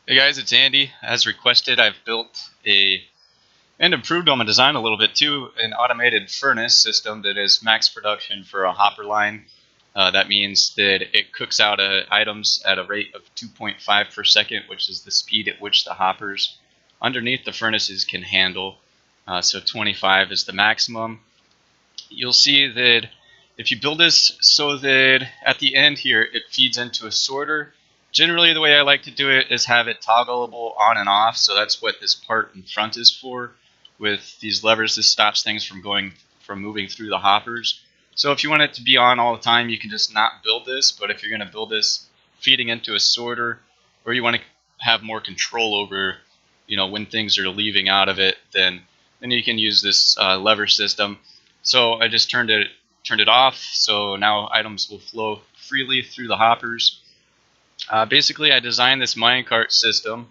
Hey guys, it's Andy. As requested, I've built and improved on my design a little bit too, an automated furnace system that is max production for a hopper line. That means that it cooks out items at a rate of 2.5 per second, which is the speed at which the hoppers underneath the furnaces can handle. So 25 is the maximum. You'll see that if you build this so that at the end here it feeds into a sorter, generally the way I like to do it is have it toggleable on and off. So that's what this part in front is for. With these levers, this stops things from moving through the hoppers. So if you want it to be on all the time, you can just not build this. But if you're going to build this feeding into a sorter, or you want to have more control over, when things are leaving out of it, then you can use this lever system. So I just turned it off, so now items will flow freely through the hoppers. Basically, I designed this minecart system.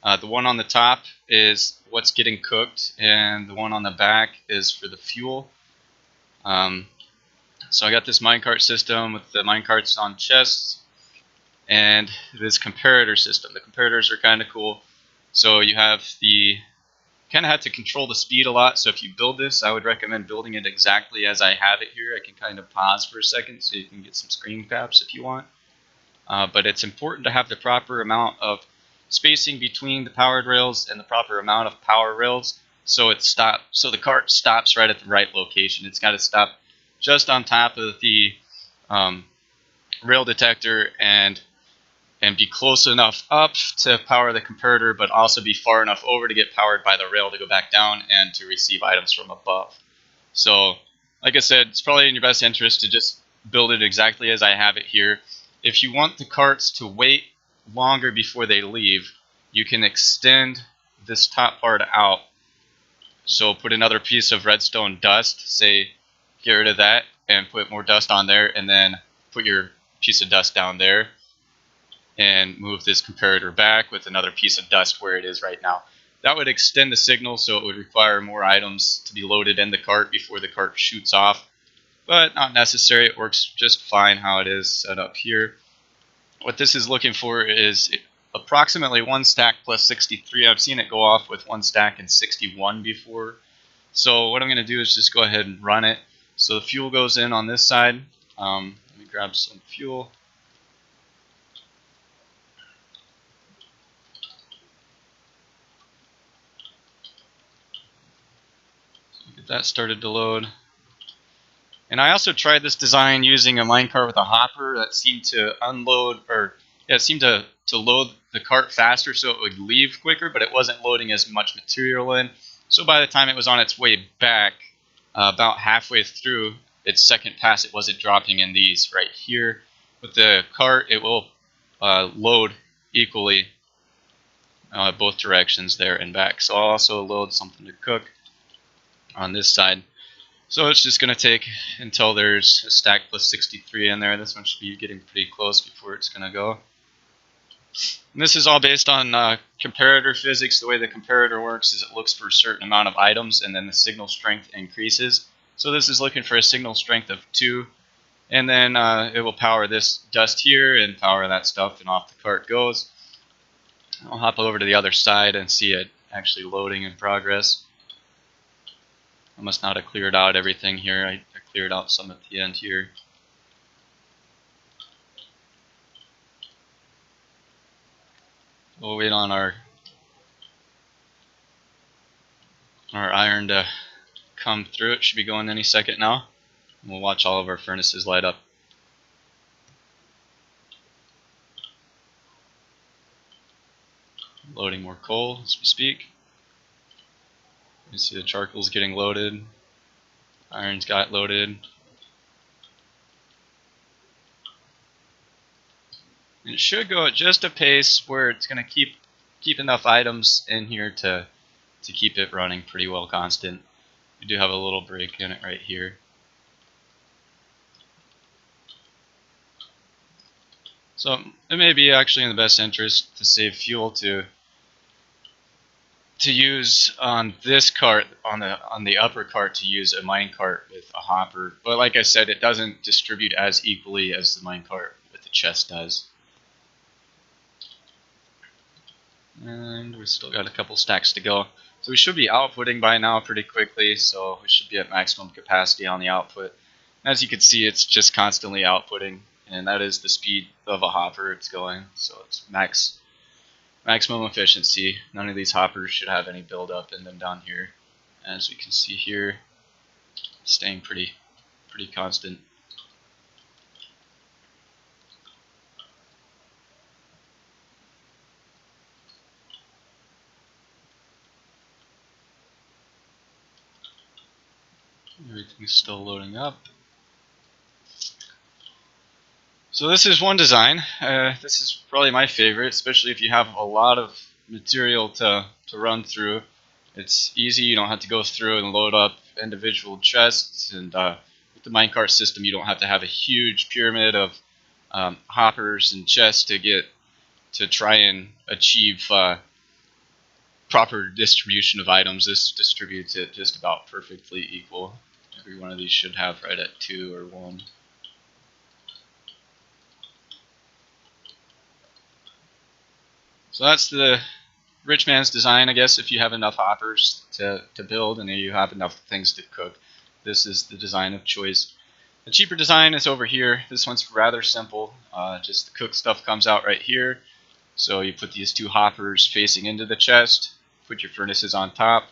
The one on the top is what's getting cooked, and the one on the back is for the fuel. So I got this minecart system with the minecarts on chests, and this comparator system. The comparators are kind of cool. So you have kind of had to control the speed a lot. So if you build this, I would recommend building it exactly as I have it here. I can kind of pause for a second so you can get some screen caps if you want. But it's important to have the proper amount of spacing between the powered rails and the proper amount of power rails so the cart stops right at the right location. It's got to stop just on top of the rail detector and be close enough up to power the comparator, but also be far enough over to get powered by the rail to go back down and to receive items from above. So, like I said, it's probably in your best interest to just build it exactly as I have it here. If you want the carts to wait longer before they leave, you can extend this top part out. So put another piece of redstone dust, say get rid of that and put more dust on there, and then put your piece of dust down there and move this comparator back with another piece of dust where it is right now. That would extend the signal, so it would require more items to be loaded in the cart before the cart shoots off, but not necessary. It works just fine how it is set up here. What this is looking for is approximately 1 stack plus 63. I've seen it go off with 1 stack and 61 before. So what I'm going to do is just go ahead and run it. So the fuel goes in on this side. Let me grab some fuel. Get that started to load. And I also tried this design using a minecart with a hopper that seemed to load the cart faster so it would leave quicker, but it wasn't loading as much material in. So by the time it was on its way back, about halfway through its second pass, it wasn't dropping in these right here. With the cart, it will load equally both directions there and back. So I'll also load something to cook on this side. So it's just going to take until there's a stack plus 63 in there. This one should be getting pretty close before it's going to go. And this is all based on comparator physics. The way the comparator works is it looks for a certain amount of items and then the signal strength increases. So this is looking for a signal strength of 2, and then it will power this dust here and power that stuff, and off the cart goes. I'll hop over to the other side and see it actually loading in progress. I must not have cleared out everything here. I cleared out some at the end here. We'll wait on our iron to come through. It should be going any second now. And we'll watch all of our furnaces light up. Loading more coal as we speak. You see the charcoal's getting loaded. Iron's got loaded. And it should go at just a pace where it's going to keep enough items in here to keep it running pretty well constant. We do have a little break in it right here. So it may be actually in the best interest to save fuel to use on this cart, on the upper cart, to use a minecart with a hopper. But like I said, it doesn't distribute as equally as the minecart with the chest does. And we still got a couple stacks to go. So we should be outputting by now pretty quickly, so we should be at maximum capacity on the output. As you can see, it's just constantly outputting, and that is the speed of a hopper it's going. So it's maximum efficiency. None of these hoppers should have any buildup in them down here. As we can see here, staying pretty constant. Everything's still loading up. So this is one design. This is probably my favorite, especially if you have a lot of material to run through. It's easy, you don't have to go through and load up individual chests, and with the minecart system you don't have to have a huge pyramid of hoppers and chests to try and achieve proper distribution of items. This distributes it just about perfectly equal. Every one of these should have right at 2 or 1. So that's the rich man's design, I guess. If you have enough hoppers to build and you have enough things to cook, this is the design of choice. The cheaper design is over here. This one's rather simple. Just the cooked stuff comes out right here. So you put these 2 hoppers facing into the chest, put your furnaces on top,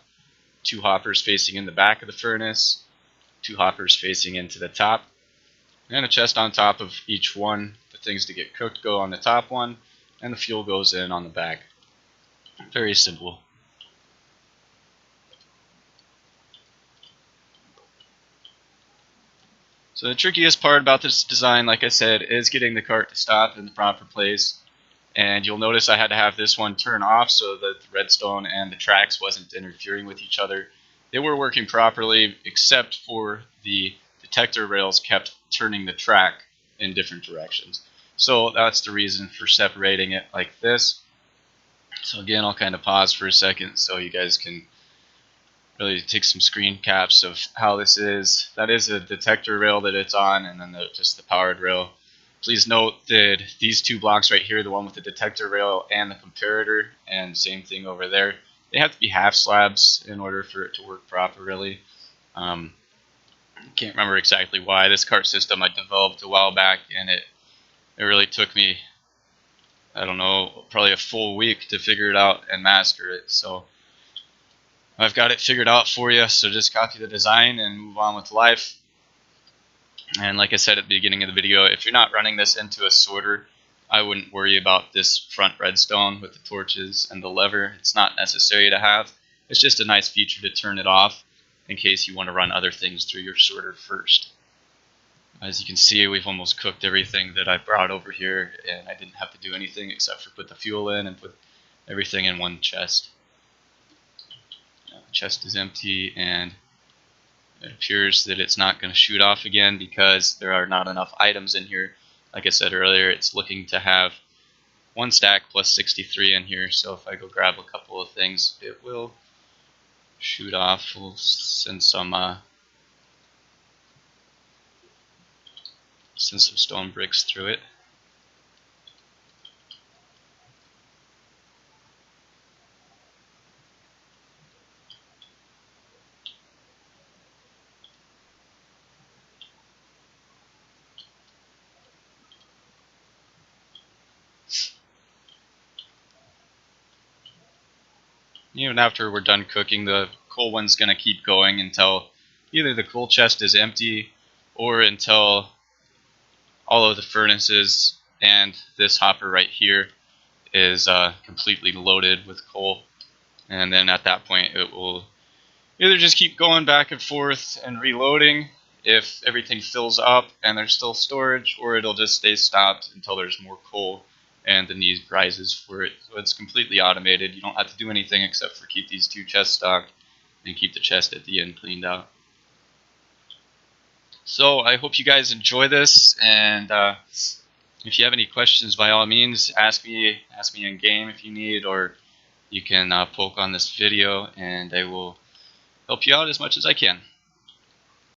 2 hoppers facing in the back of the furnace, 2 hoppers facing into the top, and a chest on top of each one. The things to get cooked go on the top one, and the fuel goes in on the back. Very simple. So the trickiest part about this design, like I said, is getting the cart to stop in the proper place. And you'll notice I had to have this one turn off so that the redstone and the tracks wasn't interfering with each other. They were working properly, except for the detector rails kept turning the track in different directions. So that's the reason for separating it like this. So again, I'll kind of pause for a second so you guys can really take some screen caps of how this is. That is a detector rail that it's on, and then just the powered rail. Please note that these 2 blocks right here, the one with the detector rail and the comparator, and same thing over there, they have to be half slabs in order for it to work properly. I can't remember exactly why. This cart system I developed a while back, and it really took me, I don't know, probably a full week to figure it out and master it. So I've got it figured out for you, so just copy the design and move on with life. And like I said at the beginning of the video, if you're not running this into a sorter, I wouldn't worry about this front redstone with the torches and the lever. It's not necessary to have. It's just a nice feature to turn it off in case you want to run other things through your sorter first. As you can see, we've almost cooked everything that I brought over here, and I didn't have to do anything except for put the fuel in and put everything in one chest. The chest is empty, and it appears that it's not going to shoot off again because there are not enough items in here. Like I said earlier, it's looking to have 1 stack plus 63 in here, so if I go grab a couple of things, it will shoot off. We'll send some stone bricks through it. Even after we're done cooking, the coal one's going to keep going until either the coal chest is empty or until all of the furnaces and this hopper right here is completely loaded with coal. And then at that point it will either just keep going back and forth and reloading if everything fills up and there's still storage, or it'll just stay stopped until there's more coal and the need rises for it. So it's completely automated. You don't have to do anything except for keep these 2 chests stocked and keep the chest at the end cleaned out. So I hope you guys enjoy this, and if you have any questions, by all means, ask me in game if you need, or you can poke on this video and I will help you out as much as I can.